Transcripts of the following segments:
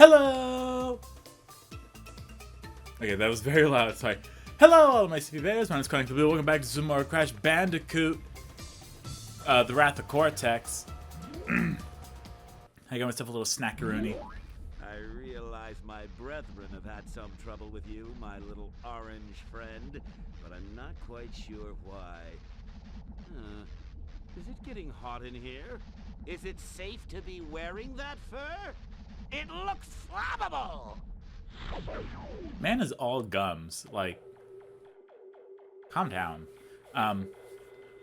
Hello! Okay, that was very loud, sorry. Hello, all of my CP Bears. My name is Chronically Blue. Welcome back to some more Crash Bandicoot. The Wrath of Cortex. I got myself a little snackaroonie. I realize my brethren have had some trouble with you, my little orange friend, but I'm not quite sure why. Is it getting hot in here? Is it safe to be wearing that fur? It looks flammable! Man is all gums. Like, calm down.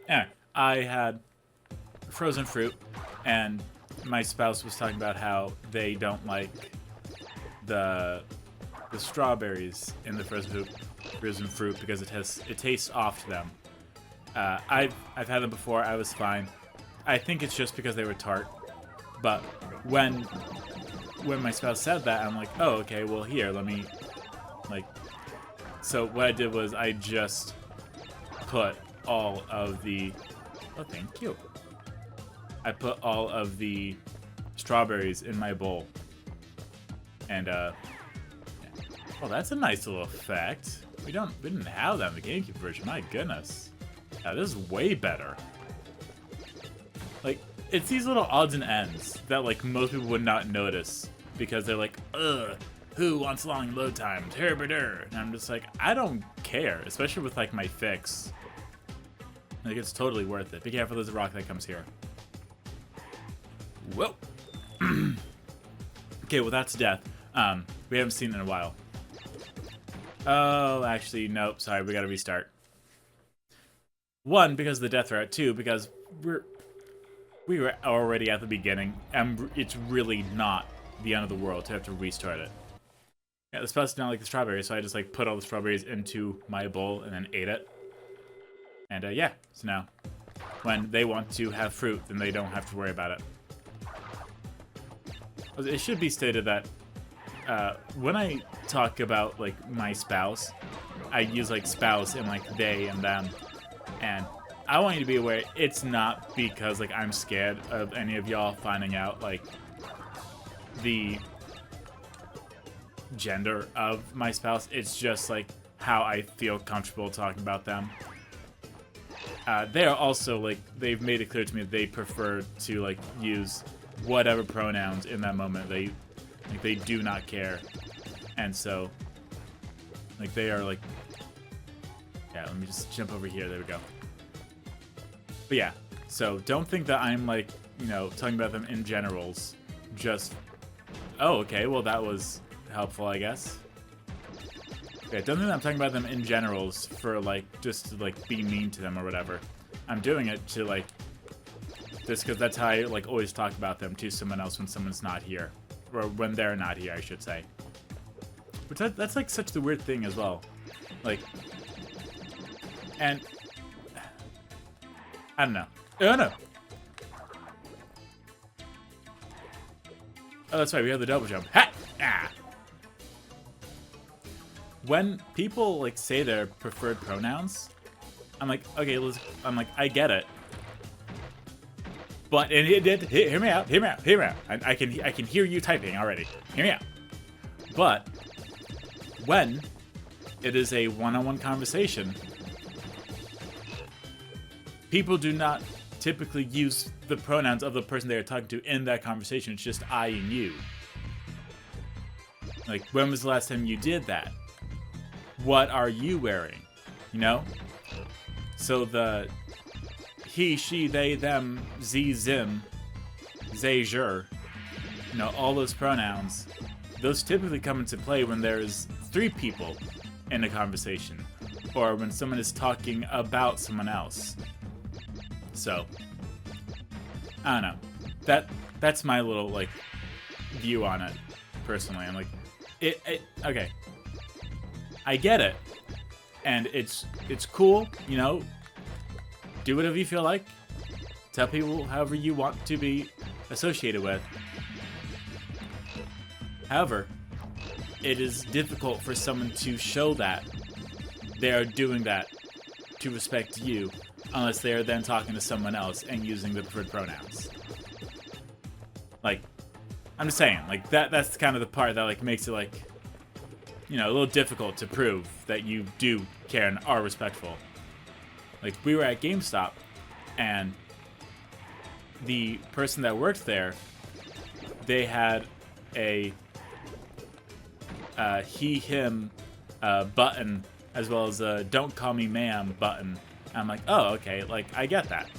Anyway, I had frozen fruit, and my spouse was talking about how they don't like the strawberries in the frozen fruit because it tastes off to them. I've had them before. I was fine. I think it's just because they were tart. But when my spouse said that, I'm like, oh, okay, well, here, let me, like, so what I did was I just put all of the, oh, thank you. I put all of the strawberries in my bowl. And, yeah. Oh, that's a nice little effect. We didn't have that in the GameCube version, my goodness. Yeah, this is way better. Like, it's these little odds and ends that, like, most people would not notice because they're like, ugh, who wants long load times? Herbider. And I'm just like, I don't care, especially with, like, my fix. Like, it's totally worth it. Be careful, there's a rock that comes here. Whoa. Okay, well, that's death. We haven't seen it in a while. Oh, actually, nope, sorry, we gotta restart. One, because of the death threat. Two, because we were already at the beginning, and it's really not the end of the world to have to restart it. Yeah, the spouse did not like the strawberries, so I just like put all the strawberries into my bowl and then ate it. And yeah, so now when they want to have fruit, then they don't have to worry about it. It should be stated that when I talk about like my spouse, I use like spouse and like they and them. And I want you to be aware, it's not because like I'm scared of any of y'all finding out like the gender of my spouse. It's just like how I feel comfortable talking about them. They are also like, they've made it clear to me that they prefer to like use whatever pronouns in that moment. They do not care. And so like they are like, yeah, let me just jump over here. There we go. But yeah, so don't think that I'm like, you know, talking about them in generals. Just, oh, okay, well that was helpful, I guess. Okay, don't think that I'm talking about them in generals for like, just to like be mean to them or whatever. I'm doing it to like, just because that's how I like always talk about them to someone else when someone's not here. Or when they're not here, I should say. But that's like such the weird thing as well. Like, and I don't know. Oh no. Oh, that's right. We have the double jump. Ha! Ah! When people like say their preferred pronouns, I'm like, okay, I'm like, I get it. But and it did. Hear me out. Hear me out. Hear me out. I can hear you typing already. Hear me out. But when it is a one-on-one conversation, people do not typically use the pronouns of the person they are talking to in that conversation. It's just I and you. Like, when was the last time you did that? What are you wearing? You know? So the he, she, they, them, z, zim, zay, zher, you know, all those pronouns, those typically come into play when there's three people in a conversation, or when someone is talking about someone else. So, I don't know. That's my little, like, view on it, personally. I'm like, okay. I get it. And it's cool, you know. Do whatever you feel like. Tell people however you want to be associated with. However, it is difficult for someone to show that they are doing that to respect you unless they are then talking to someone else and using the preferred pronouns. Like, I'm just saying, like, that's kind of the part that, like, makes it, like, you know, a little difficult to prove that you do care and are respectful. Like, we were at GameStop, and the person that worked there, they had a he, him button, as well as a don't call me ma'am button. And I'm like, oh, okay, like, I get that.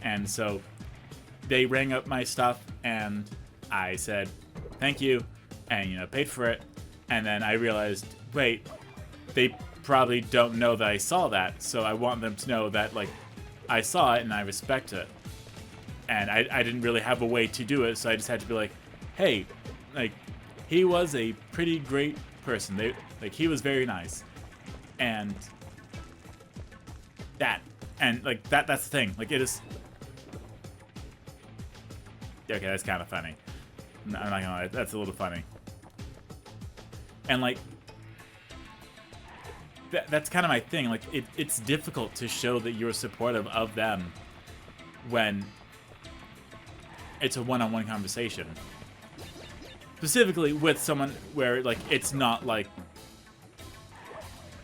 And so they rang up my stuff, and I said, thank you, and, you know, paid for it. And then I realized, wait, they probably don't know that I saw that, so I want them to know that, like, I saw it and I respect it. And I didn't really have a way to do it, so I just had to be like, hey, like, he was a pretty great person. He was very nice. And that's the thing. Like, it is... Okay, that's kind of funny. I'm not gonna lie, that's a little funny. And, like, that's kind of my thing. Like, it's difficult to show that you're supportive of them when it's a one-on-one conversation. Specifically with someone where, like, it's not, like...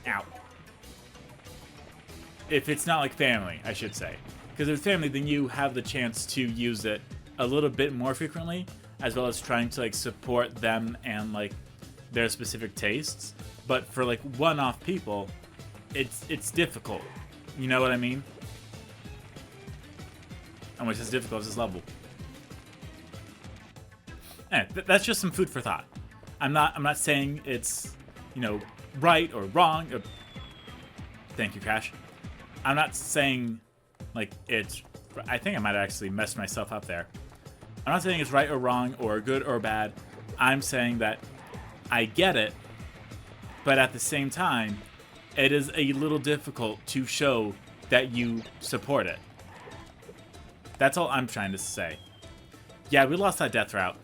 Ow. If it's not, like, family, I should say. Because if it's family, then you have the chance to use it a little bit more frequently, as well as trying to, like, support them and, like, their specific tastes. But for, like, one-off people, it's difficult. You know what I mean? And which is difficult as this level. That's just some food for thought. I'm not saying it's, you know, right or wrong. Thank you, Crash. I'm not saying, like, it's... I think I might have actually messed myself up there. I'm not saying it's right or wrong or good or bad. I'm saying that I get it, but at the same time, it is a little difficult to show that you support it. That's all I'm trying to say. Yeah, we lost that death route.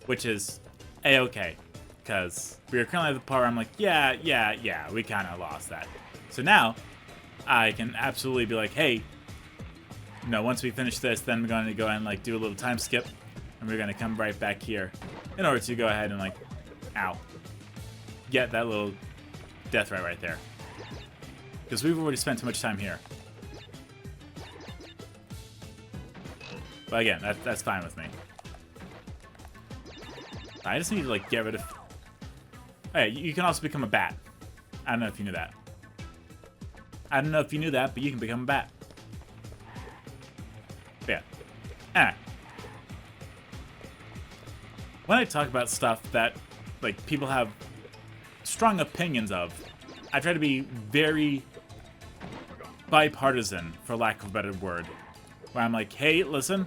Which is A-okay. Because we are currently at the part where I'm like, yeah, we kind of lost that. So now, I can absolutely be like, hey, you know, once we finish this, then we're going to go and, like, do a little time skip. And we're going to come right back here in order to go ahead and, like, ow, get that little death right there. Because we've already spent too much time here. But again, that's fine with me. I just need to, like, get rid of... Hey, you can also become a bat. I don't know if you knew that. I don't know if you knew that, but you can become a bat. But yeah. When I talk about stuff that, like, people have strong opinions of, I try to be very bipartisan, for lack of a better word. Where I'm like, hey, listen.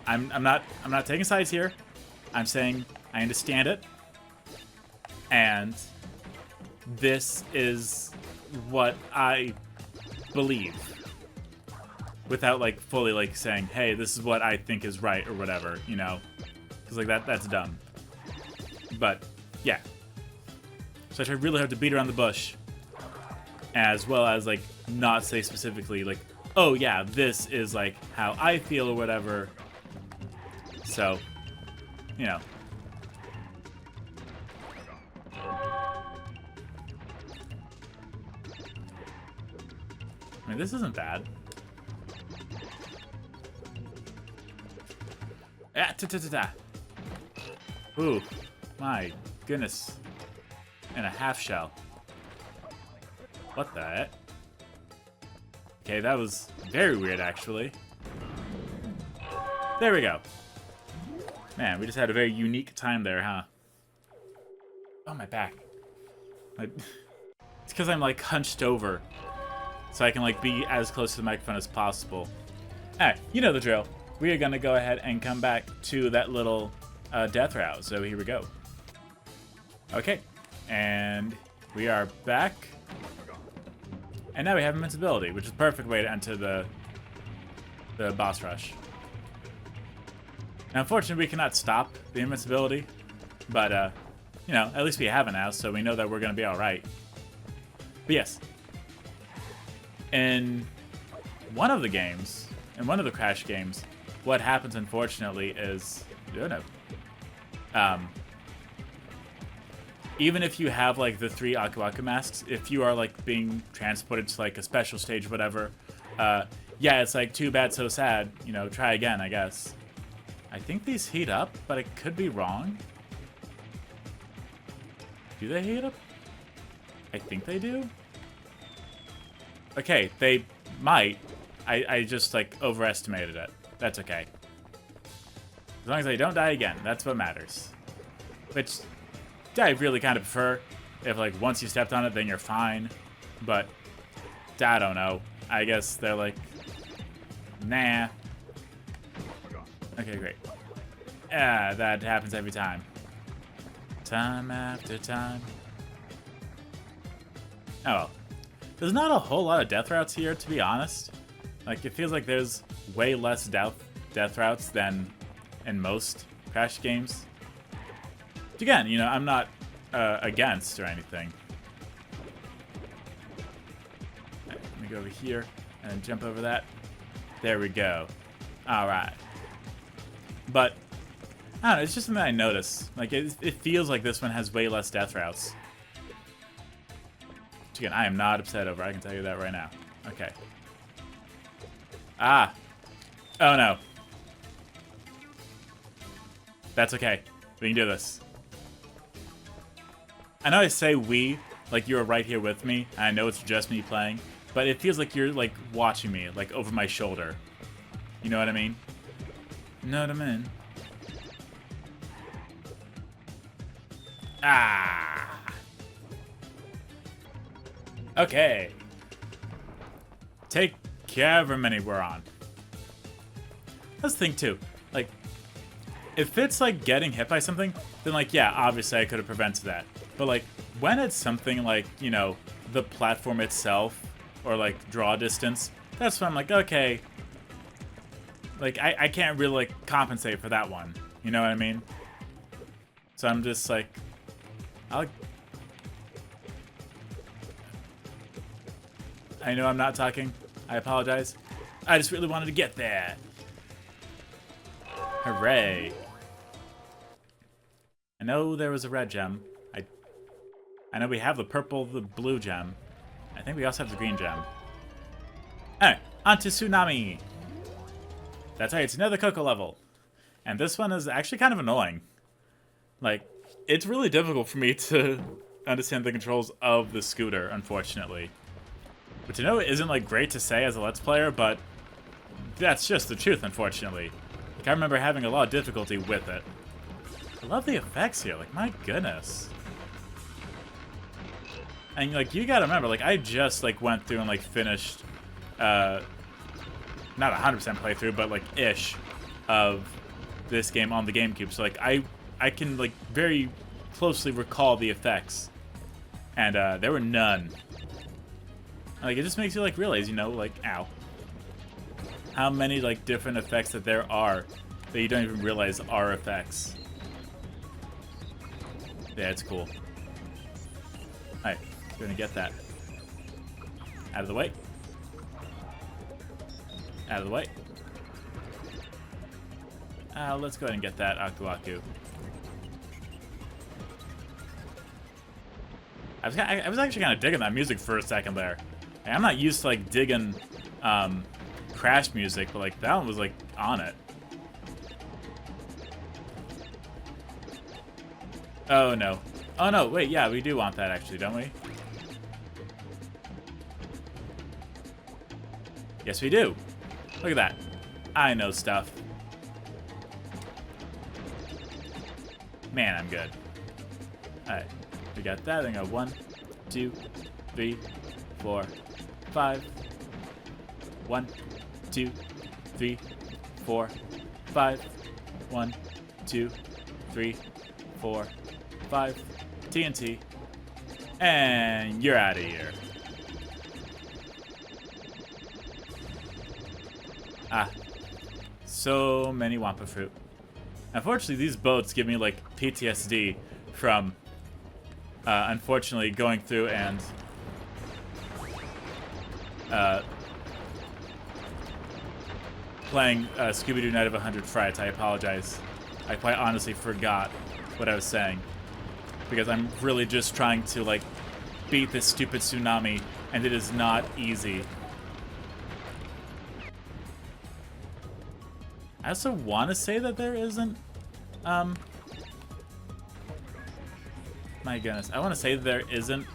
I'm not taking sides here. I'm saying I understand it. And this is what I believe. Without, like, fully, like, saying, hey, this is what I think is right or whatever, you know? Because, like, that's dumb. But, yeah. So I try really hard to beat around the bush. As well as, like, not say specifically, like, oh, yeah, this is, like, how I feel or whatever. So, you know. I mean, this isn't bad. Ah, ta-ta-ta-ta. Ooh, my goodness. And a half shell. What the heck? Okay, that was very weird, actually. There we go. Man, we just had a very unique time there, huh? Oh, my back. It's because I'm, like, hunched over. So I can, like, be as close to the microphone as possible. Alright, you know the drill. We are going to go ahead and come back to that little death route. So here we go. Okay. And we are back. And now we have invincibility, which is a perfect way to enter the boss rush. Now, unfortunately, we cannot stop the invincibility. But, you know, at least we have it now, so we know that we're going to be alright. But yes. In one of the games, in one of the Crash games, what happens, unfortunately, is... Oh, no. Even if you have, like, the 3 Aku Aku masks, if you are, like, being transported to, like, a special stage or whatever, yeah, it's, like, too bad, so sad. You know, try again, I guess. I think these heat up, but I could be wrong. Do they heat up? I think they do. Okay, they might. I just, like, overestimated it. That's okay. As long as I don't die again, that's what matters. Which... I really kind of prefer if, like, once you stepped on it, then you're fine. But, I don't know. I guess they're like, nah. Okay, great. Yeah, that happens every time. Time after time. Oh, well. There's not a whole lot of death routes here, to be honest. Like, it feels like there's way less death routes than in most Crash games. Again, you know, I'm not against or anything. Right, let me go over here and jump over that. There we go. All right. But, I don't know, it's just something I notice. Like, it feels like this one has way less death routes. Which, again, I am not upset over. I can tell you that right now. Okay. Ah. Oh, no. That's okay. We can do this. I know I say we, like you're right here with me, and I know it's just me playing, but it feels like you're, like, watching me, like, over my shoulder. You know what I mean? Know what I mean? Ah! Okay. Take care of how many we're on. That's the thing, too. Like, if it's, like, getting hit by something, then, like, yeah, obviously I could have prevented that. But, like, when it's something like, you know, the platform itself, or, like, draw distance, that's when I'm like, okay. Like, I can't really, like, compensate for that one. You know what I mean? So I'm just like, I know I'm not talking. I apologize. I just really wanted to get there. Hooray. I know there was a red gem. I know we have the purple, the blue gem. I think we also have the green gem. Alright, on to Tsunami. That's right, it's another Coco level. And this one is actually kind of annoying. Like, it's really difficult for me to understand the controls of the scooter, unfortunately. Which I know isn't, like, great to say as a Let's Player, but that's just the truth, unfortunately. Like, I remember having a lot of difficulty with it. I love the effects here, like, my goodness. And, like, you gotta remember, like, I just, like, went through and, like, finished, not 100% playthrough, but, like, ish of this game on the GameCube. So, like, I can, like, very closely recall the effects. And, there were none. Like, it just makes you, like, realize, you know, like, ow. How many, like, different effects that there are that you don't even realize are effects. Yeah, it's cool. Alright, we're gonna get that. Out of the way. Out of the way. Let's go ahead and get that Aku Aku. I was actually kind of digging that music for a second there. I'm not used to, like, digging Crash music, but, like, that one was, like, on it. Oh, no. Oh, no, wait, yeah, we do want that, actually, don't we? Yes, we do. Look at that. I know stuff. Man, I'm good. Alright, we got that. I got 1, 2, 3, 4, 5. 1, 2, 3, 4, 5. 1, 2, 3, 4, 5. TNT. And you're out of here. Ah. So many Wampa fruit. Unfortunately, these boats give me, like, PTSD from, unfortunately, going through and, playing Scooby-Doo Night of 100 Frights. I apologize. I quite honestly forgot what I was saying. Because I'm really just trying to, like, beat this stupid tsunami, and it is not easy. I also want to say that there isn't, my goodness. I want to say that there isn't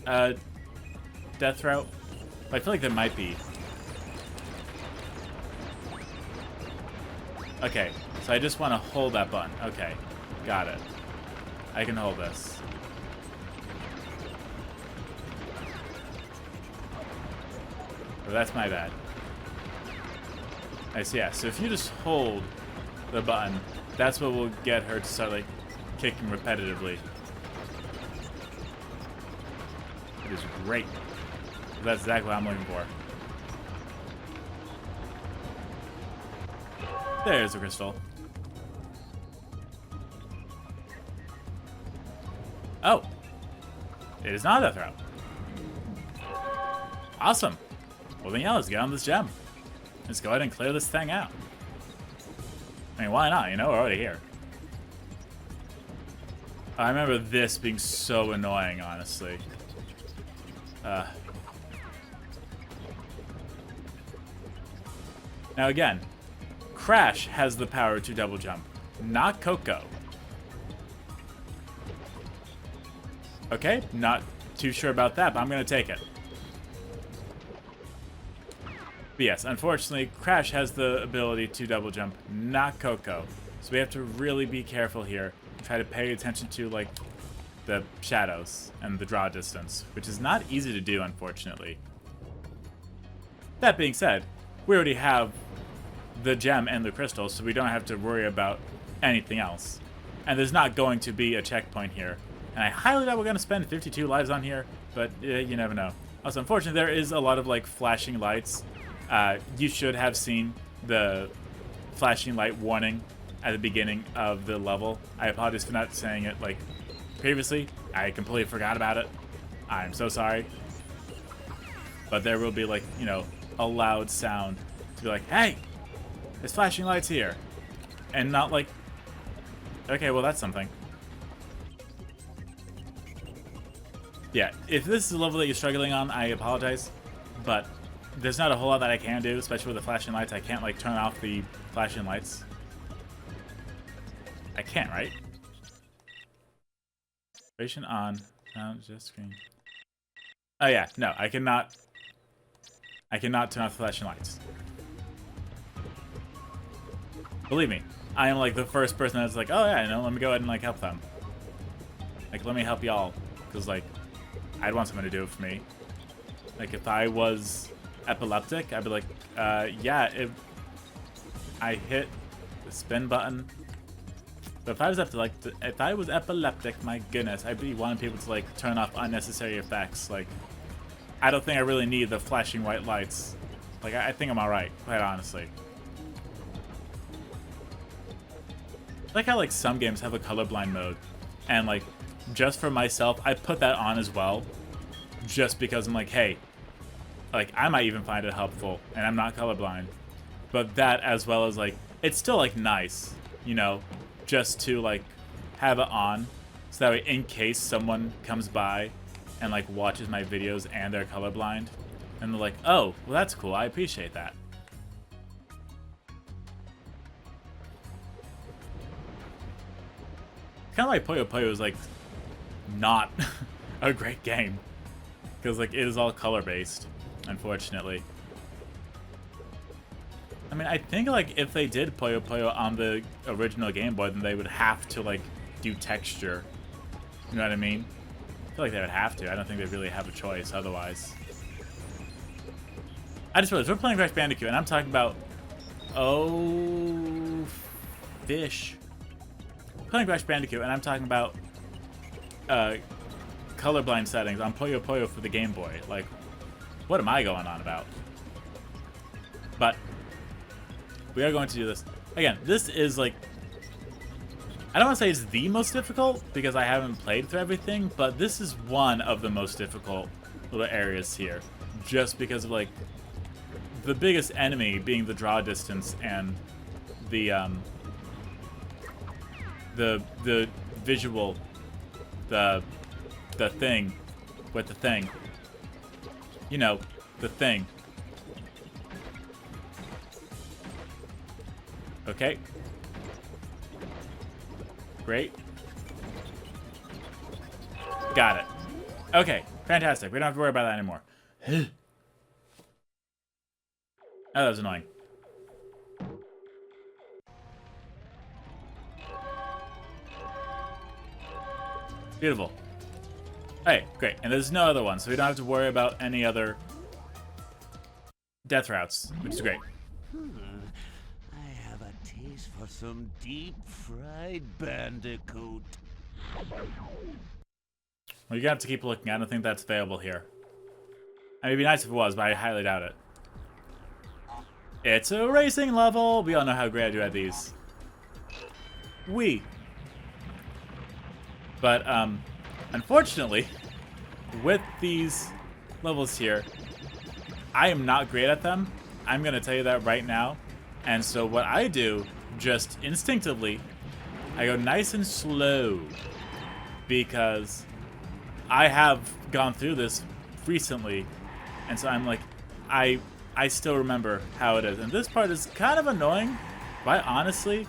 a death route, but I feel like there might be. Okay, so I just want to hold that button. Okay, got it. I can hold this. Oh, that's my bad. Nice, yeah. So if you just hold the button, that's what will get her to start, like, kicking repetitively. It is great. That's exactly what I'm looking for. There's the crystal. Oh. It is not a death route. Awesome. Well then, yeah, let's get on this gem. Let's go ahead and clear this thing out. I mean, why not? You know, we're already here. I remember this being so annoying, honestly. Now again, Crash has the power to double jump, not Coco. Okay, not too sure about that, but I'm gonna take it. But yes, unfortunately, Crash has the ability to double jump, not Coco. So we have to really be careful here. Try to pay attention to, like, the shadows and the draw distance, which is not easy to do, unfortunately. That being said, we already have the gem and the crystal, so we don't have to worry about anything else. And there's not going to be a checkpoint here. And I highly doubt we're going to spend 52 lives on here, but you never know. Also, unfortunately, there is a lot of, like, flashing lights. You should have seen the flashing light warning at the beginning of the level. I apologize for not saying it, like, previously. I completely forgot about it. I'm so sorry. But there will be, like, you know, a loud sound to be like, hey, there's flashing lights here. And not like, okay, well, that's something. Yeah, if this is a level that you're struggling on, I apologize. But there's not a whole lot that I can do, especially with the flashing lights. I can't, like, turn off the flashing lights. I can't, right? Duration on. No, just screen. Oh yeah, no, I cannot turn off the flashing lights. Believe me, I am, like, the first person that's like, oh yeah, no, let me go ahead and, like, help them. Like, let me help y'all, because, like, I'd want someone to do it for me. Like, if I was epileptic, I'd be like, yeah, if I hit the spin button. But if I was epileptic, my goodness, I'd be wanting people to, like, turn off unnecessary effects. Like, I don't think I really need the flashing white lights. Like, I think I'm alright, quite honestly. I like how, like, some games have a colorblind mode. And, like, just for myself, I put that on as well. Just because I'm like, hey, like, I might even find it helpful. And I'm not colorblind. But that, as well as, like, it's still, like, nice, you know, just to, like, have it on. So that way, in case someone comes by and, like, watches my videos and they're colorblind. And they're like, oh, well, that's cool. I appreciate that. Kind of like Puyo Puyo is, like, not a great game. Because, like, it is all color-based, unfortunately. I mean, I think, like, if they did Puyo Puyo on the original Game Boy, then they would have to, like, do texture. You know what I mean? I feel like they would have to. I don't think they really have a choice otherwise. I just realized, we're playing Crash Bandicoot, and I'm talking about... Oh... Fish. Playing Crash Bandicoot, and I'm talking about... colorblind settings on Puyo Puyo for the Game Boy. Like, what am I going on about? But... we are going to do this. Again, this is, like... I don't want to say it's the most difficult, because I haven't played through everything, but this is one of the most difficult little areas here. Just because of, like, the biggest enemy being the draw distance and the visual, the thing with the thing. You know, the thing. Okay. Great. Got it. Okay, fantastic. We don't have to worry about that anymore. Oh, that was annoying. Beautiful. Hey, great. And there's no other one, so we don't have to worry about any other death routes, which is great. I have a taste for some deep-fried Bandicoot. Well, you're gonna have to keep looking. I don't think that's available here. I mean, it'd be nice if it was, but I highly doubt it. It's a racing level! We all know how great I do at these. But, unfortunately, with these levels here, I am not great at them. I'm gonna tell you that right now. And so what I do, just instinctively, I go nice and slow. Because I have gone through this recently. And so I'm like, I still remember how it is. And this part is kind of annoying, but honestly,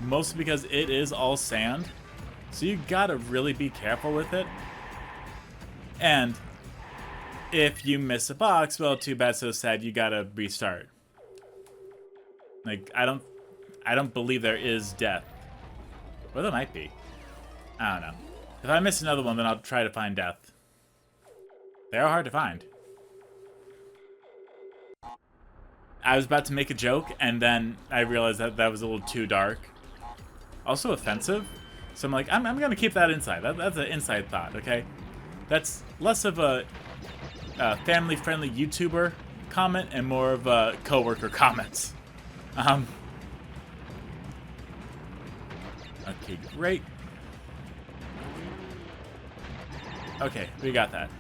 mostly because it is all sand. So you gotta really be careful with it. And if you miss a box, well, too bad, so sad, you gotta restart. Like, I don't believe there is death. Well, there might be. I don't know. If I miss another one, then I'll try to find death. They are hard to find. I was about to make a joke, and then I realized that that was a little too dark. Also offensive. So I'm like, I'm gonna keep that inside. That's an inside thought, okay? That's less of a family-friendly YouTuber comment and more of a coworker comments. Okay, great. Okay, we got that.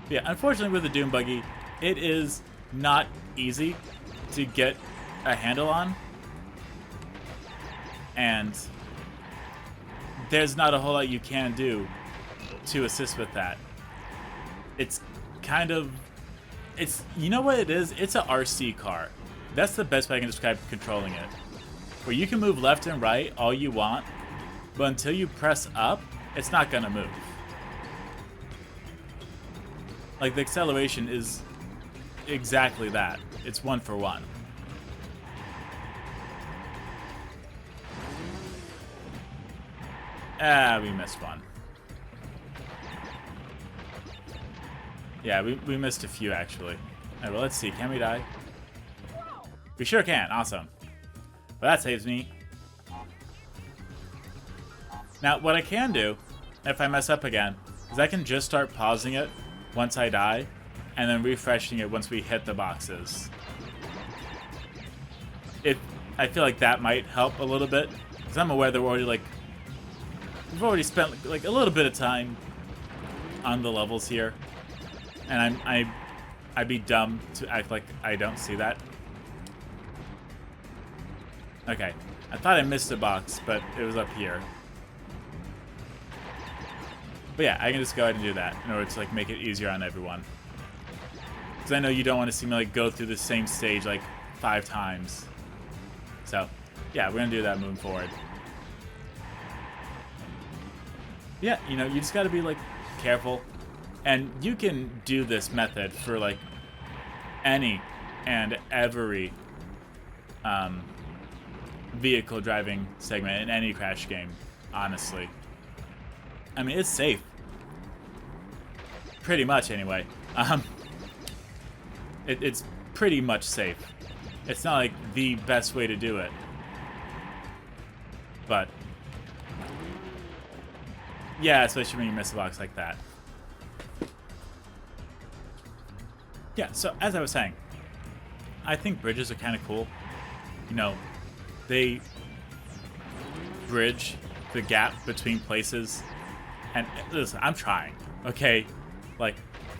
Yeah, unfortunately with the Doom Buggy, it is not easy to get a handle on. And there's not a whole lot you can do to assist with that. It's kind of... It's... You know what it is? It's a RC car. That's the best way I can describe controlling it. Where you can move left and right all you want, but until you press up, it's not gonna move. Like, the acceleration is exactly that. It's 1 for 1. Ah, we missed one. Yeah, we missed a few, actually. Alright, well, let's see. Can we die? We sure can. Awesome. Well, that saves me. Now, what I can do, if I mess up again, is I can just start pausing it once I die, and then refreshing it once we hit the boxes. I feel like that might help a little bit, because I'm aware that we're already, like... We've already spent, like, a little bit of time on the levels here. And I'd be dumb to act like I don't see that. Okay. I thought I missed a box, but it was up here. But yeah, I can just go ahead and do that in order to, like, make it easier on everyone. Because I know you don't want to see me, like, go through the same stage, like, 5 times. So, yeah, we're going to do that moving forward. Yeah, you know, you just gotta be, like, careful. And you can do this method for, like, any and every vehicle driving segment in any Crash game, honestly. I mean, it's safe. Pretty much, anyway. It's pretty much safe. It's not, like, the best way to do it. But... yeah, especially when you miss a box like that. Yeah, so as I was saying, I think bridges are kind of cool. You know, they bridge the gap between places. And listen, I'm trying, okay? Like,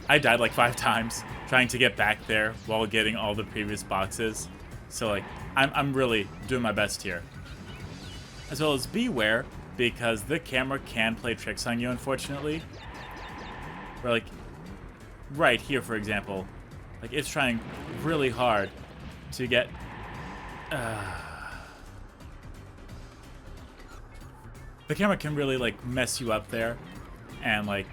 I died like 5 times trying to get back there while getting all the previous boxes. So like, I'm really doing my best here. As well as beware, because the camera can play tricks on you, unfortunately. Where like, right here, for example, like it's trying really hard to get... The camera can really like mess you up there and like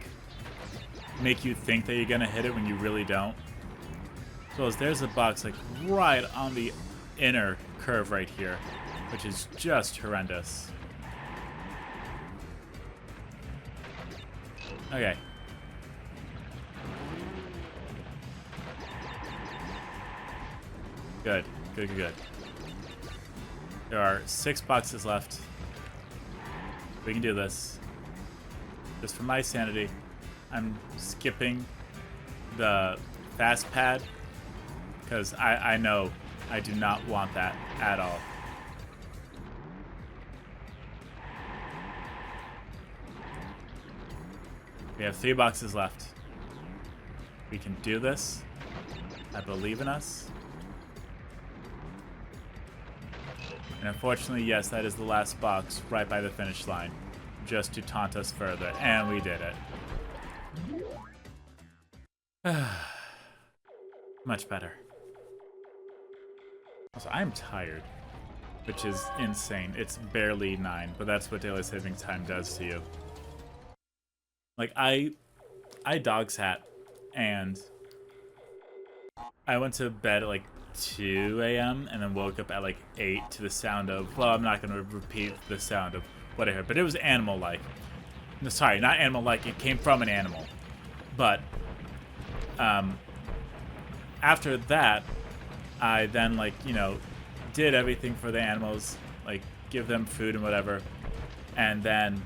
make you think that you're gonna hit it when you really don't. So as there's a box like right on the inner curve right here, which is just horrendous. Okay. Good. Good, good, good. There are 6 boxes left. We can do this. Just for my sanity, I'm skipping the fast pad because I know I do not want that at all. We have 3 boxes left. We can do this. I believe in us. And unfortunately, yes, that is the last box right by the finish line, just to taunt us further. And we did it. Much better. Also, I'm tired, which is insane. It's barely 9, but that's what daylight saving time does to you. Like, I dog sat, and I went to bed at like 2 a.m. and then woke up at like 8 to the sound of, well, I'm not going to repeat the sound of what I heard, but it was animal-like. No, sorry, not animal-like, it came from an animal. But, after that, I then, like, you know, did everything for the animals, like, give them food and whatever, and then,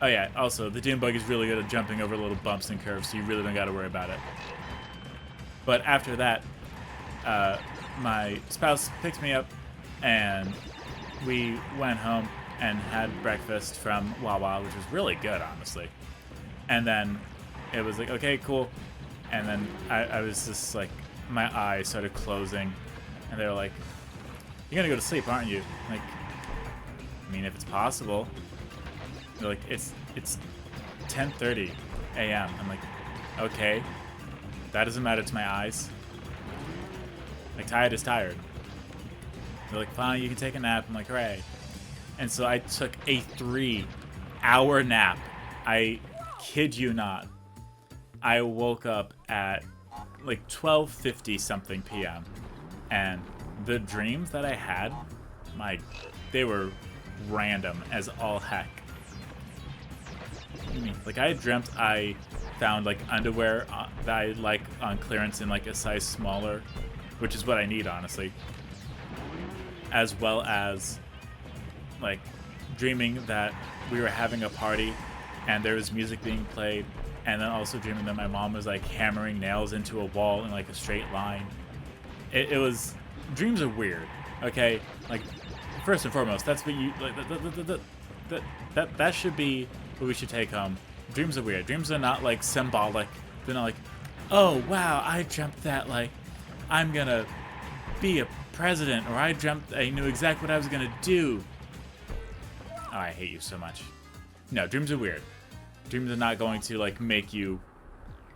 oh yeah, also, the dune bug is really good at jumping over little bumps and curves, so you really don't got to worry about it. But after that, my spouse picked me up, and we went home and had breakfast from Wawa, which was really good, honestly. And then it was like, okay, cool. And then I was just like, my eyes started closing, and they were like, "You're gonna go to sleep, aren't you?" I'm like, I mean, if it's possible. They're like, it's 10:30 a.m. I'm like, okay. That doesn't matter to my eyes. Like, tired is tired. They're like, fine, you can take a nap. I'm like, hooray. And so I took a 3-hour nap. I kid you not. I woke up at like 12:50 something p.m. And the dreams that I had, they were random as all heck. Like, I dreamt I found like underwear that I like on clearance in like a size smaller, which is what I need, honestly. As well as like dreaming that we were having a party and there was music being played, and then also dreaming that my mom was like hammering nails into a wall in like a straight line. It was, dreams are weird, okay? Like, first and foremost, that's what you like. That should be what we should take home. Dreams are weird. Dreams are not like symbolic. They're not like, oh wow, I dreamt that like I'm gonna be a president, or I dreamt I knew exactly what I was gonna do. Oh, I hate you so much. No, dreams are weird. Dreams are not going to like make you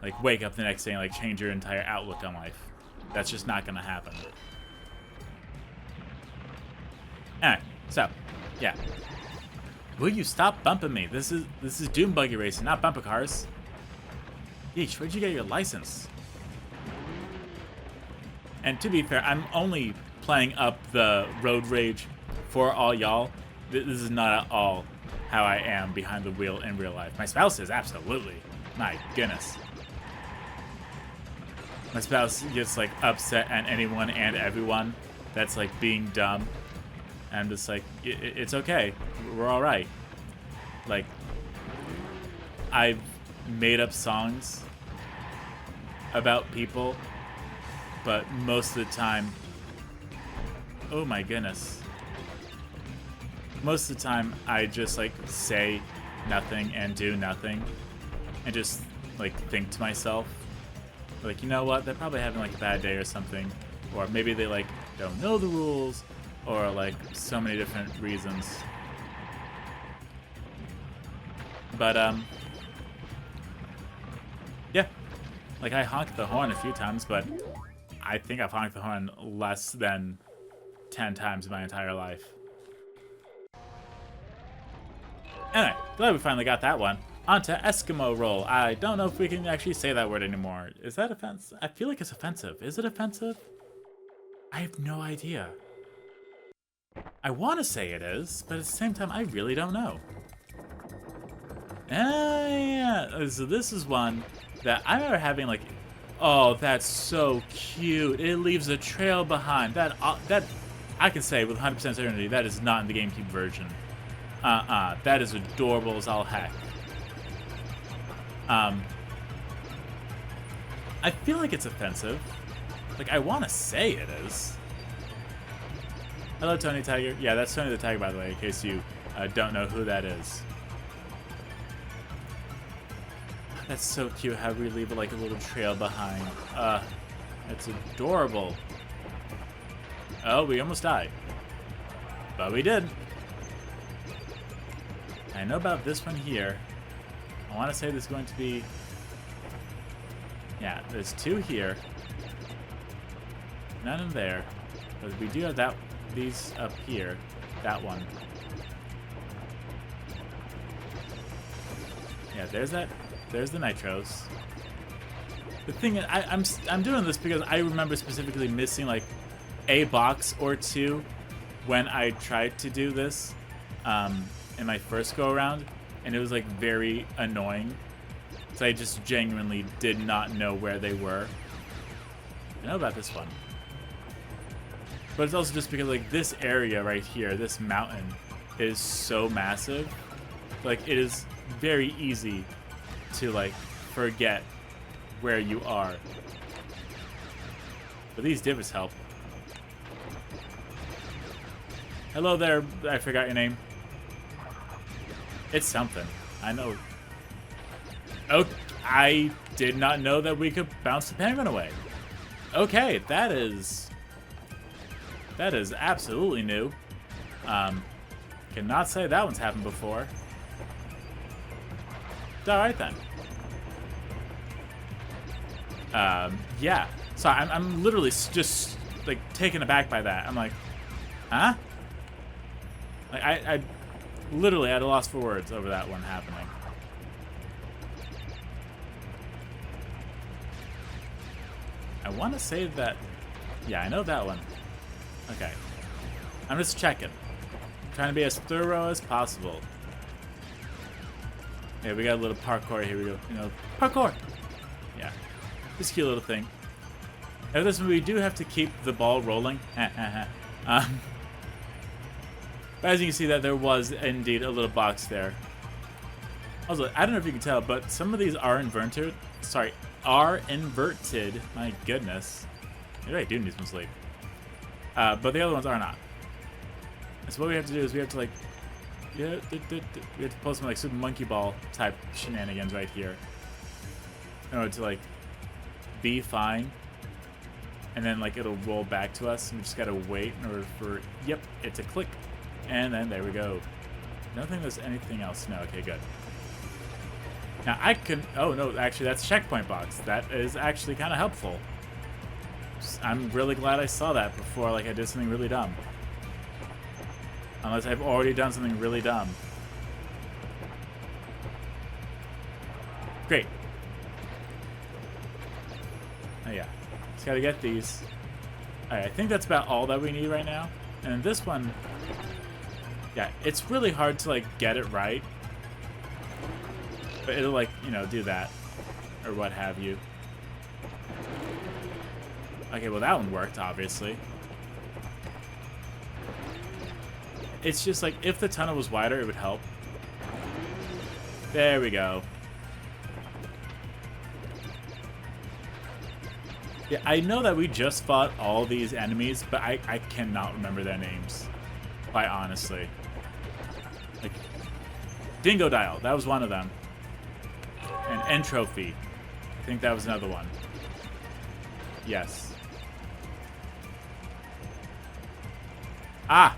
like wake up the next day and like change your entire outlook on life. That's just not gonna happen. Alright, so yeah. Will you stop bumping me? This is Doom Buggy Racing, not bumper cars. Yeesh, where'd you get your license? And to be fair, I'm only playing up the road rage for all y'all. This is not at all how I am behind the wheel in real life. My spouse is, absolutely. My goodness. My spouse gets like upset at anyone and everyone that's like being dumb. And I'm just like, it's okay. We're all right. Like, I've made up songs about people, but most of the time, oh my goodness. Most of the time, I just like say nothing and do nothing and just like think to myself, like, you know what, they're probably having like a bad day or something, or maybe they like don't know the rules, or like so many different reasons. But yeah, like I honked the horn a few times, but I think I've honked the horn less than 10 times in my entire life. Anyway, glad we finally got that one. On to Eskimo roll. I don't know if we can actually say that word anymore. Is that offensive? I feel like it's offensive. Is it offensive? I have no idea. I want to say it is, but at the same time, I really don't know. Yeah. So this is one that I remember having like, oh, that's so cute. It leaves a trail behind. That I can say with 100% certainty that is not in the GameCube version. That is adorable as all heck. I feel like it's offensive. Like, I want to say it is. Hello, Tony Tiger. Yeah, that's Tony the Tiger, by the way, in case you don't know who that is. That's so cute how we leave like a little trail behind. It's adorable. Oh, we almost died. But we did. I know about this one here. I want to say there's going to be... Yeah, there's two here. None in there. But we do have these up here. That one. Yeah, there's that. There's the nitros. The thing is, I'm doing this because I remember specifically missing like a box or two when I tried to do this in my first go around, and it was like very annoying. So I just genuinely did not know where they were. I know about this one, but it's also just because like this area right here, this mountain, is so massive. Like it is very easy to like forget where you are. But these divots help. Hello there, I forgot your name. It's something. I know. Oh, I did not know that we could bounce the penguin away. Okay, that is absolutely new. Cannot say that one's happened before. Alright then. Yeah. So I'm literally just like taken aback by that. I'm like, huh? Like I literally had a loss for words over that one happening. I want to say that. Yeah, I know that one. Okay. I'm just checking. Trying to be as thorough as possible. Yeah, we got a little parkour here. We go, you know, parkour. Yeah, this cute little thing. Now this one, we do have to keep the ball rolling. But as you can see, that there was indeed a little box there. Also, I don't know if you can tell, but some of these are inverted. Sorry, are inverted. My goodness, maybe I do need some sleep. But the other ones are not. And so what we have to do is we have to like. Yeah, we have to pull some like Super Monkey Ball type shenanigans right here in order to like be fine, and then like it'll roll back to us, and we just gotta wait in order for it to click, and then there we go. I don't think there's anything else. No, okay, good. Now I can. Oh no, actually that's a checkpoint box. That is actually kind of helpful. I'm really glad I saw that before like I did something really dumb. Unless I've already done something really dumb. Great. Oh yeah. Just gotta get these. Alright, I think that's about all that we need right now. And this one, yeah, it's really hard to like get it right. But it'll like, you know, do that. Or what have you. Okay, well that one worked, obviously. It's just like, if the tunnel was wider, it would help. There we go. Yeah, I know that we just fought all these enemies, but I cannot remember their names. Quite honestly. Like, Dingo Dial, that was one of them. And Entropy. think that was another one. Yes. Ah!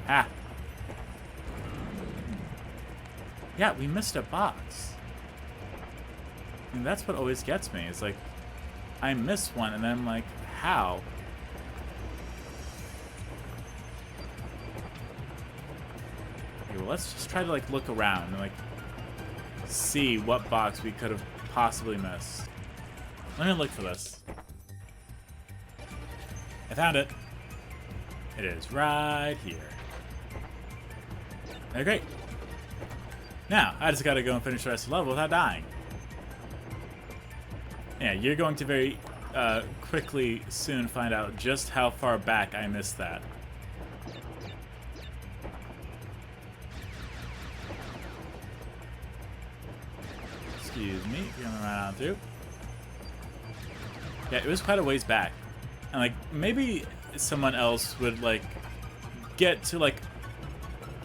Ah! Yeah, we missed a box. And that's what always gets me. It's like, I miss one, and then I'm like, how? Okay, well, let's just try to, like, look around and, like, see what box we could have possibly missed. Let me look for this. I found it. It is right here. Okay, great. Now, I just gotta go and finish the rest of the level without dying. Yeah, you're going to very quickly soon find out just how far back I missed that. Excuse me, coming right on through. Yeah, it was quite a ways back. And, like, maybe someone else would, like, get to, like,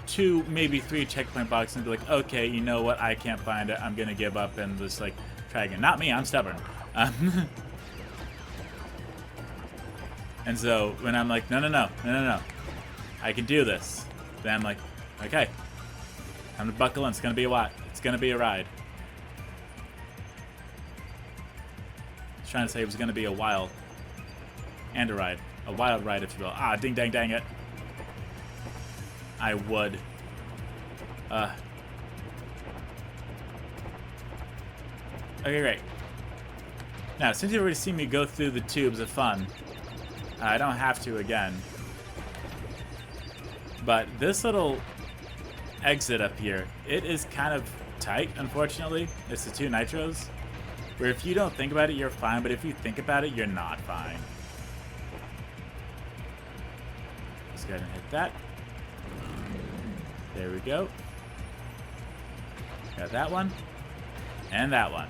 2, maybe 3 checkpoint boxes and be like, okay, you know what, I can't find it, I'm gonna give up and just, like, try again. Not me, I'm stubborn. And so, when I'm like, no, I can do this, then I'm like, okay, time to buckle in, it's gonna be a while. It's gonna be a ride. I was trying to say it was gonna be a while. And a ride. A wild ride, if you will. Ah, ding dang dang it. I would. Okay, great. Now, since you've already seen me go through the tubes of fun, I don't have to again. But this little exit up here, it is kind of tight, unfortunately. It's the 2 nitros. Where if you don't think about it, you're fine. But if you think about it, you're not fine. Let's go ahead and hit that. There we go. Got that one. And that one.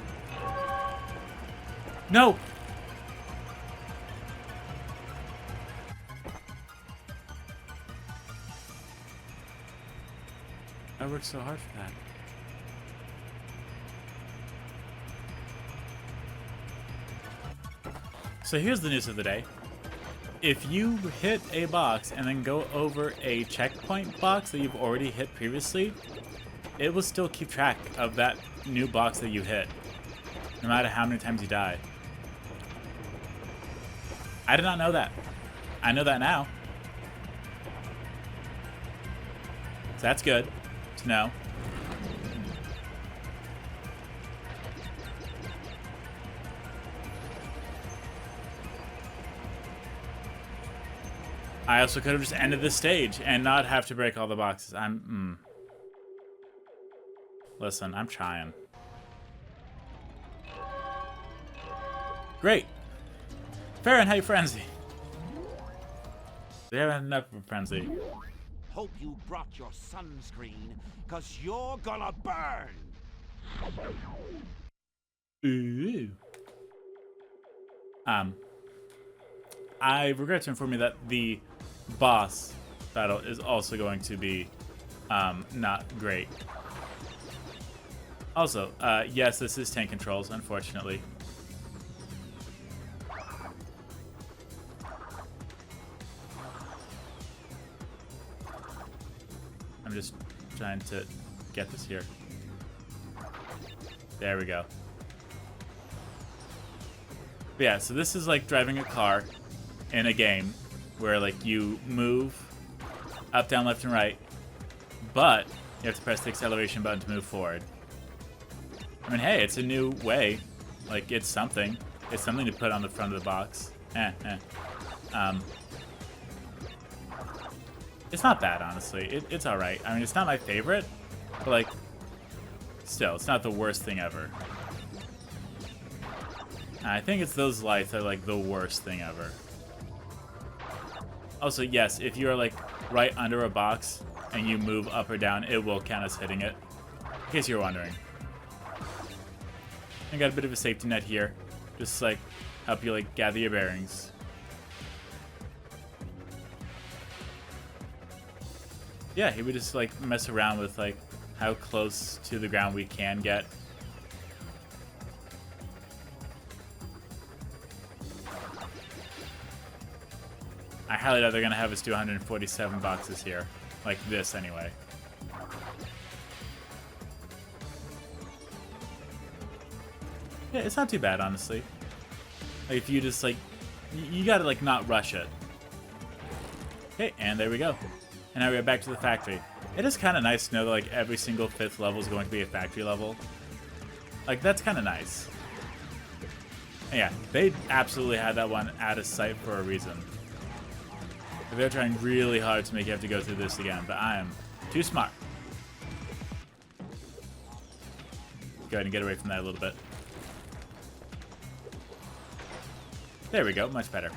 No! I worked so hard for that. So here's the news of the day. If you hit a box and then go over a checkpoint box that you've already hit previously, it will still keep track of that new box that you hit, no matter how many times you die. I did not know that. I know that now. So that's good to know. I also could have just ended this stage and not have to break all the boxes. Listen, I'm trying. Great. Fahrenheit Frenzy. They haven't had enough of a frenzy. Hope you brought your sunscreen, cause you're gonna burn. Ooh. I regret to inform you that the boss battle is also going to be not great. Also, yes, this is tank controls, unfortunately. I'm just trying to get this here. There we go. But yeah, so this is like driving a car in a game where like you move up, down, left, and right, but you have to press the acceleration button to move forward. I mean, hey, it's a new way. Like, it's something. It's something to put on the front of the box. It's not bad, honestly. It's alright. I mean, it's not my favorite, but like, still, it's not the worst thing ever. I think it's those lights that are like the worst thing ever. Also, yes, if you're like right under a box and you move up or down, it will count as hitting it. In case you're wondering. I got a bit of a safety net here. Just like help you like gather your bearings. Yeah, he would just like mess around with like how close to the ground we can get. I highly doubt they're going to have us do 147 boxes here. Like this, anyway. Yeah, it's not too bad, honestly. Like, if you just, like... You gotta, like, not rush it. Okay, and there we go. And now we're back to the factory. It is kind of nice to know that, like, every single 5th level is going to be a factory level. Like, that's kind of nice. And yeah, they absolutely had that one out of sight for a reason. They're trying really hard to make you have to go through this again, but I am too smart. Go ahead and get away from that a little bit. There we go, much better.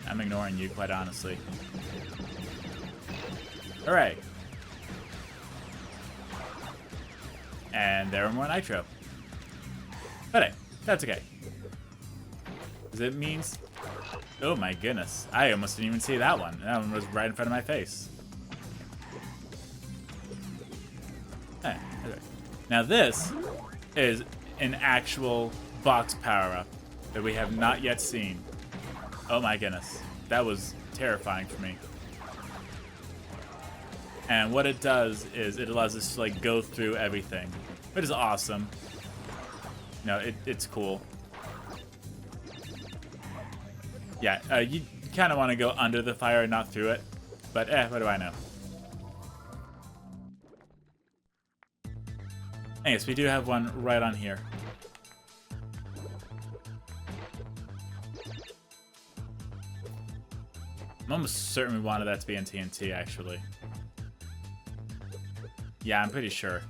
I'm ignoring you, quite honestly. Hooray. And there are more nitro. But hey, that's okay. Because it means... Oh my goodness. I almost didn't even see that one. That one was right in front of my face. Okay. Now this is an actual box power-up that we have not yet seen. Oh my goodness. That was terrifying for me. And what it does is it allows us to like go through everything. It is awesome. No, it's cool. Yeah, you kind of want to go under the fire and not through it. But what do I know? Anyways, we do have one right on here. I'm almost certain we wanted that to be in TNT, actually. Yeah, I'm pretty sure.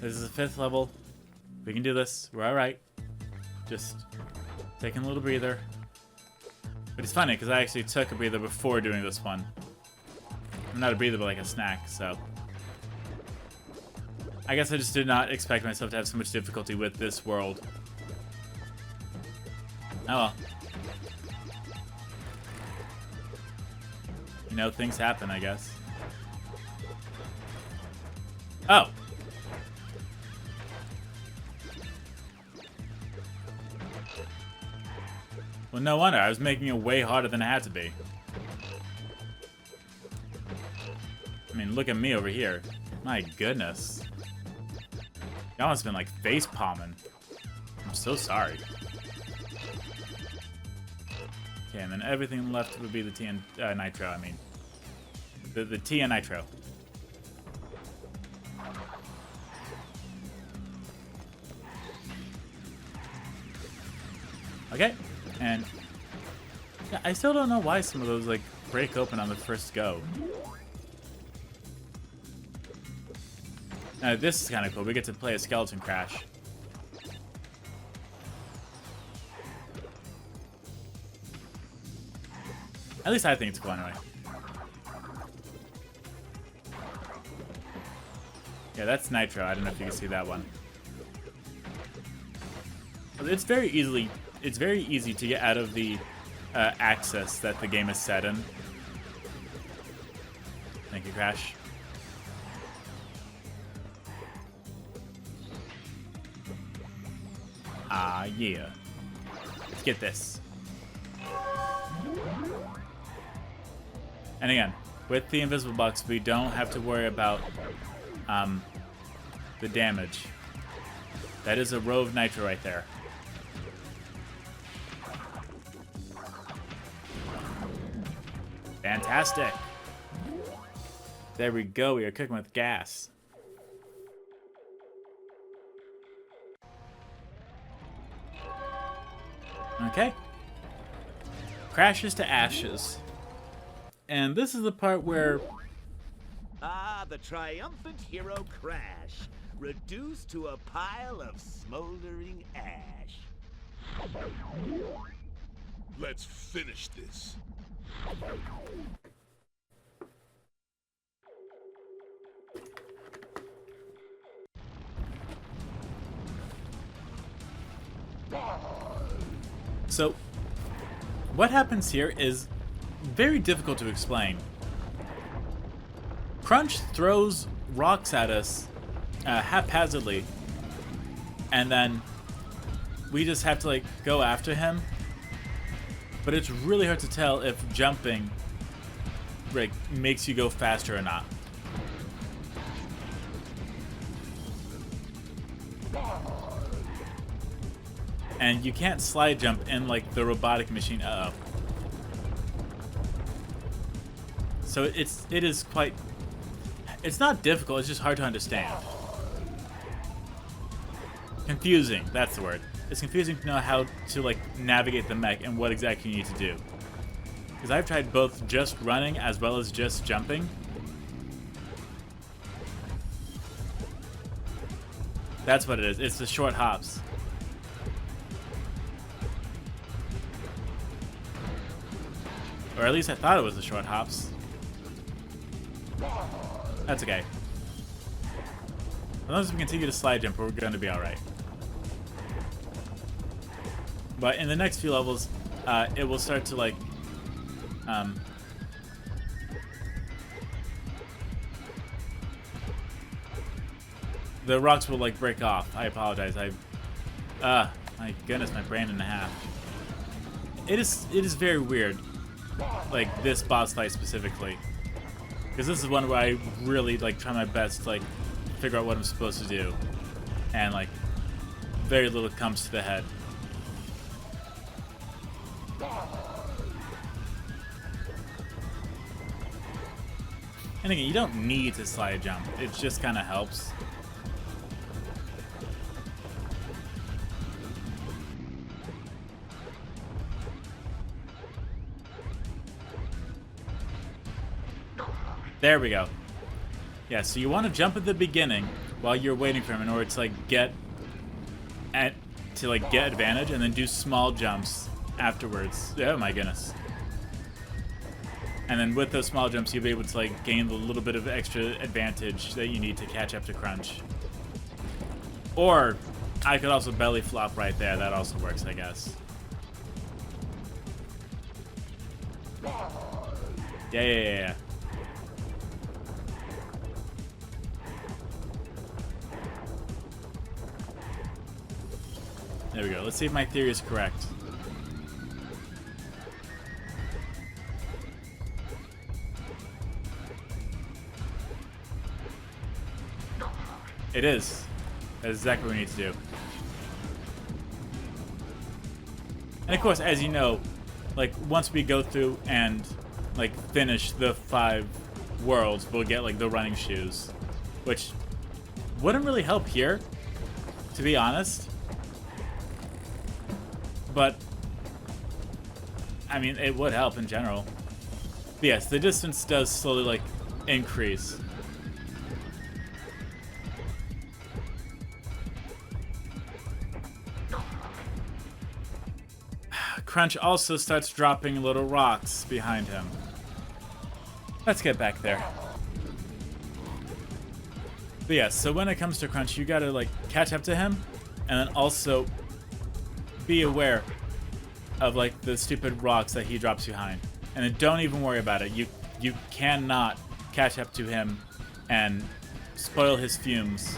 This is the 5th level. We can do this. We're alright. Just taking a little breather. But it's funny, because I actually took a breather before doing this one. Not a breather, but like a snack, so... I guess I just did not expect myself to have so much difficulty with this world. Oh well. You know, things happen, I guess. Oh! Well, no wonder. I was making it way harder than it had to be. I mean, look at me over here. My goodness. Y'all must have been, like, face-palming. I'm so sorry. Okay, and then everything left would be the nitro, I mean. The T and nitro. Okay, and... Yeah, I still don't know why some of those, like, break open on the first go. Now, this is kind of cool. We get to play a skeleton crash. At least I think it's cool anyway. Yeah, that's nitro. I don't know if you can see that one. It's very easy to get out of the access that the game is set in. Thank you, Crash. Ah, yeah. Let's get this. And again, with the invisible box, we don't have to worry about the damage. That is a row of nitro right there. Fantastic. There we go. We are cooking with gas. Okay. Crashes to ashes. And this is the part where... Ah, the triumphant hero Crash, reduced to a pile of smoldering ash. Let's finish this. So, what happens here is very difficult to explain. Crunch throws rocks at us haphazardly, and then we just have to like go after him. But it's really hard to tell if jumping like makes you go faster or not. And you can't slide jump in like the robotic machine. Uh-oh. So it is quite, it's not difficult, it's just hard to understand. Confusing, that's the word. It's confusing to know how to like navigate the mech and what exactly you need to do. Because I've tried both just running as well as just jumping. That's what it is, it's the short hops. Or at least I thought it was the short hops. That's okay. As long as we continue to slide jump, we're going to be alright. But in the next few levels, it will start to like... the rocks will like break off. I apologize. My goodness, my brain in a half. It is very weird. Like this boss fight specifically. Because this is one where I really like try my best to like figure out what I'm supposed to do. And like very little comes to the head. And again, you don't need to slide jump. It just kind of helps. There we go. Yeah, so you want to jump at the beginning while you're waiting for him in order to like get advantage, and then do small jumps afterwards. Oh my goodness. And then with those small jumps, you'll be able to like gain the little bit of extra advantage that you need to catch up to Crunch. Or I could also belly flop right there. That also works, I guess. Yeah. There we go. Let's see if my theory is correct. It is. That's exactly what we need to do. And of course, as you know, like once we go through and like finish the 5 worlds, we'll get like the running shoes, which wouldn't really help here, to be honest. But I mean, it would help in general. But yes, the distance does slowly like increase. Crunch also starts dropping little rocks behind him. Let's get back there. But yeah, so when it comes to Crunch, you gotta like catch up to him, and then also be aware of like the stupid rocks that he drops behind. And then don't even worry about it. You cannot catch up to him and spoil his fumes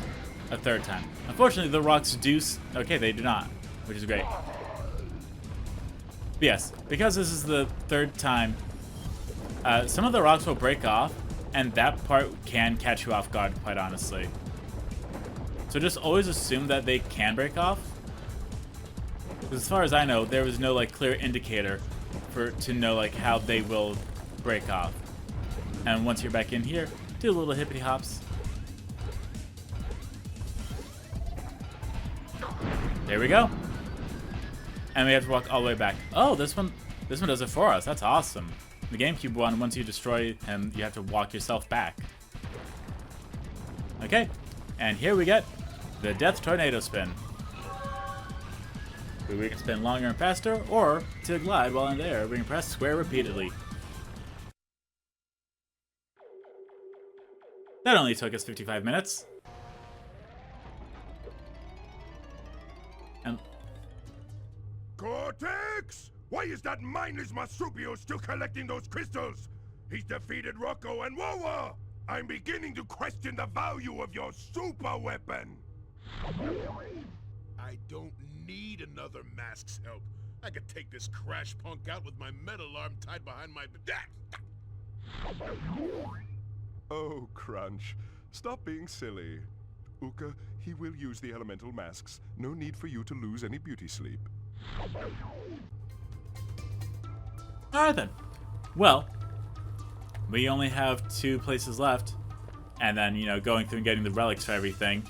a 3rd time. Unfortunately, the rocks do... Okay, they do not, which is great. But yes, because this is the 3rd time, some of the rocks will break off, and that part can catch you off guard, quite honestly. So just always assume that they can break off. Because as far as I know, there was no like clear indicator to know like how they will break off. And once you're back in here, do a little hippity hops. There we go. And we have to walk all the way back. Oh, this one does it for us. That's awesome. The GameCube one, once you destroy him, you have to walk yourself back. Okay, and here we get the Death Tornado Spin. We can spin longer and faster, or to glide while in the air, we can press square repeatedly. That only took us 55 minutes. And Cortex! Why is that mindless Marsupio still collecting those crystals? He's defeated Rocco and Wawa! I'm beginning to question the value of your super weapon! I don't need another mask's help. I could take this crash punk out with my metal arm tied behind my... Oh, Crunch. Stop being silly. Uka, he will use the elemental masks. No need for you to lose any beauty sleep. Alright then. Well, we only have 2 places left. And then, you know, going through and getting the relics for everything.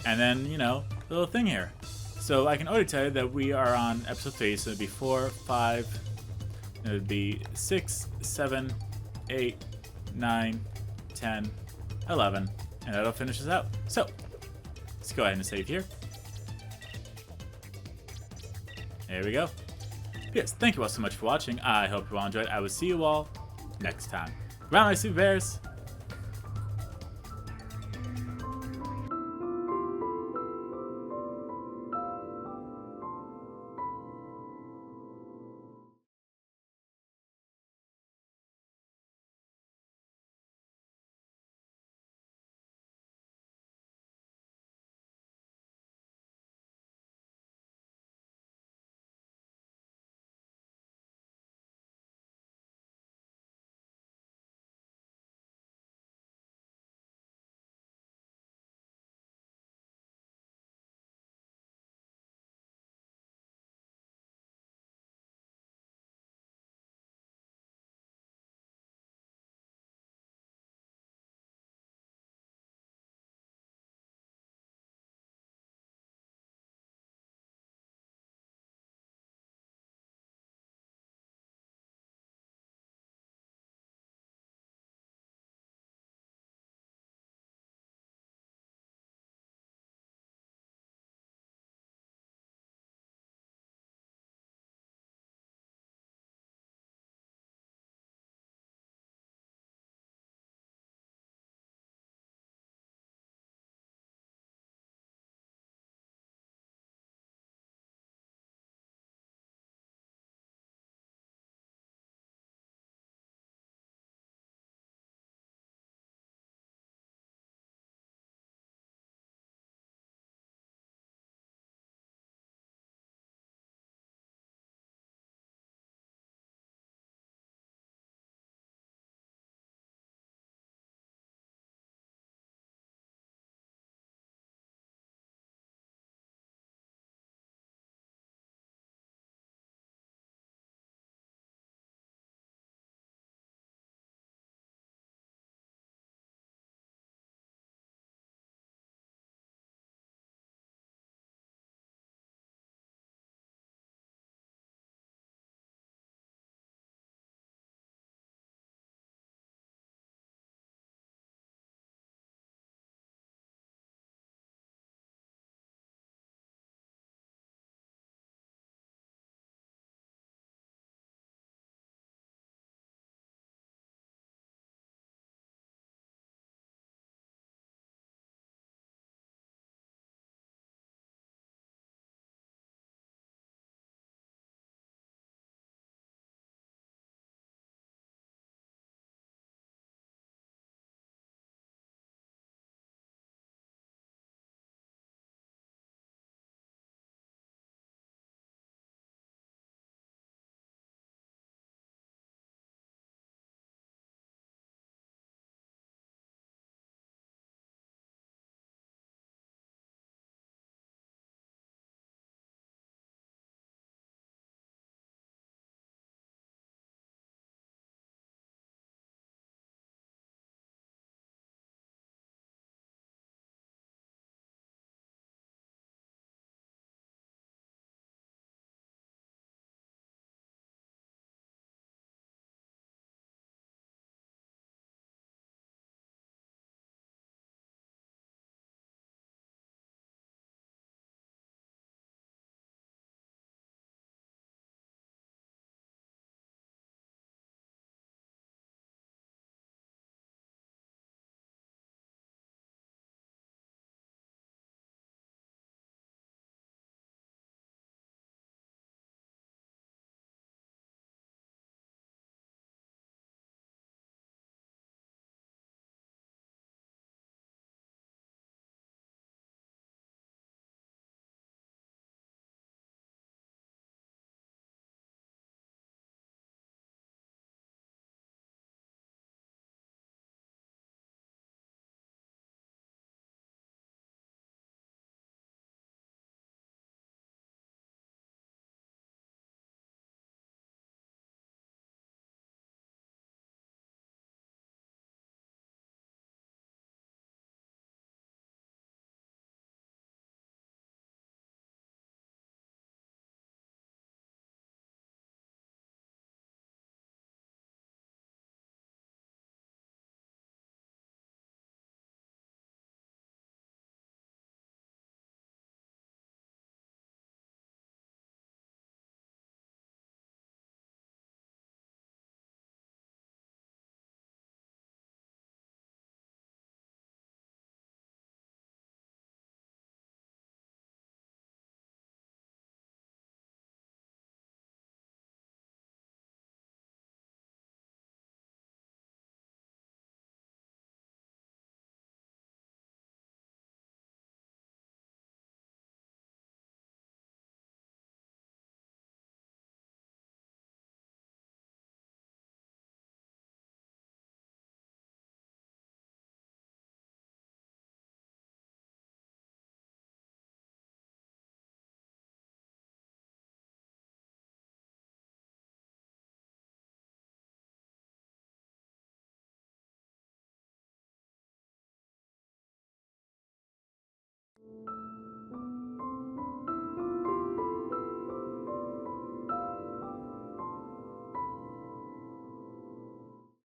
And then, you know, the little thing here. So I can already tell you that we are on episode 3. So it'd be 4, 5, it would be 6, 7, 8, 9, 10, 11. And that'll finish us out. So, let's go ahead and save here. There we go. Yes, thank you all so much for watching. I hope you all enjoyed. I will see you all next time. Round my Super Bears.